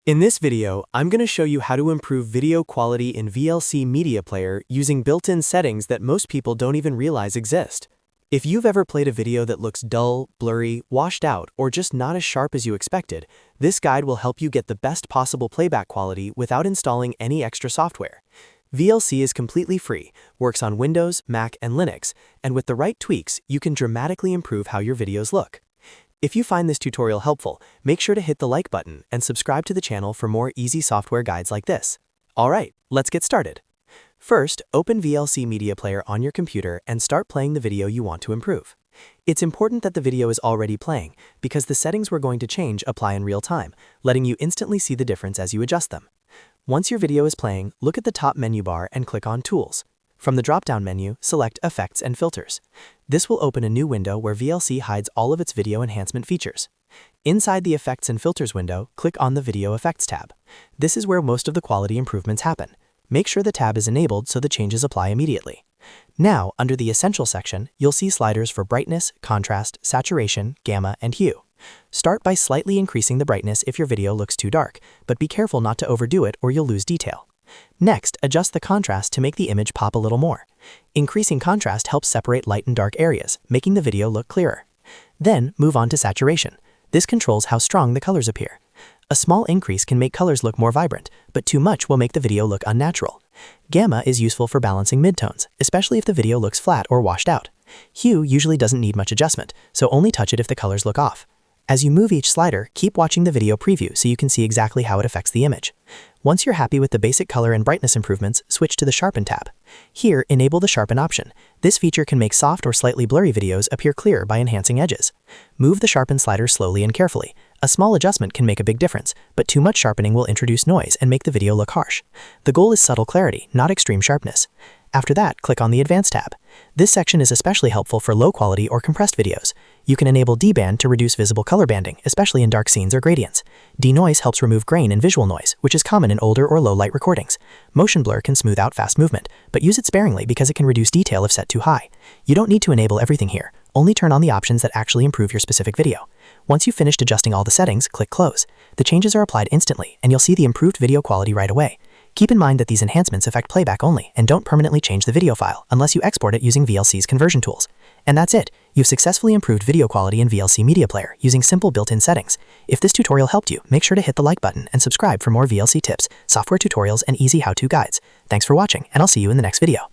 In this video, I'm going to show you how to improve video quality in VLC Media Player using built-in settings that most people don't even realize exist. If you've ever played a video that looks dull, blurry, washed out, or just not as sharp as you expected, this guide will help you get the best possible playback quality without installing any extra software. VLC is completely free, works on Windows, Mac, and Linux, and with the right tweaks, you can dramatically improve how your videos look. If you find this tutorial helpful, make sure to hit the like button and subscribe to the channel for more easy software guides like this. Alright, let's get started. First, open VLC Media Player on your computer and start playing the video you want to improve. It's important that the video is already playing because the settings we're going to change apply in real time, letting you instantly see the difference as you adjust them. Once your video is playing, look at the top menu bar and click on Tools. From the drop-down menu, select Effects and Filters. This will open a new window where VLC hides all of its video enhancement features. Inside the Effects and Filters window, click on the Video Effects tab. This is where most of the quality improvements happen. Make sure the tab is enabled so the changes apply immediately. Now, under the Essential section, you'll see sliders for brightness, contrast, saturation, gamma, and hue. Start by slightly increasing the brightness if your video looks too dark, but be careful not to overdo it or you'll lose detail. Next, adjust the contrast to make the image pop a little more. Increasing contrast helps separate light and dark areas, making the video look clearer. Then, move on to saturation. This controls how strong the colors appear. A small increase can make colors look more vibrant, but too much will make the video look unnatural. Gamma is useful for balancing midtones, especially if the video looks flat or washed out. Hue usually doesn't need much adjustment, so only touch it if the colors look off. As you move each slider, keep watching the video preview so you can see exactly how it affects the image. Once you're happy with the basic color and brightness improvements, switch to the Sharpen tab. Here, enable the Sharpen option. This feature can make soft or slightly blurry videos appear clearer by enhancing edges. Move the Sharpen slider slowly and carefully. A small adjustment can make a big difference, but too much sharpening will introduce noise and make the video look harsh. The goal is subtle clarity, not extreme sharpness. After that, click on the Advanced tab. This section is especially helpful for low-quality or compressed videos. You can enable deband to reduce visible color banding, especially in dark scenes or gradients. Denoise helps remove grain and visual noise, which is common in older or low-light recordings. Motion blur can smooth out fast movement, but use it sparingly because it can reduce detail if set too high. You don't need to enable everything here. Only turn on the options that actually improve your specific video. Once you've finished adjusting all the settings, click Close. The changes are applied instantly, and you'll see the improved video quality right away. Keep in mind that these enhancements affect playback only and don't permanently change the video file unless you export it using VLC's conversion tools. And that's it. You've successfully improved video quality in VLC Media Player using simple built-in settings. If this tutorial helped you, make sure to hit the like button and subscribe for more VLC tips, software tutorials, and easy how-to guides. Thanks for watching, and I'll see you in the next video.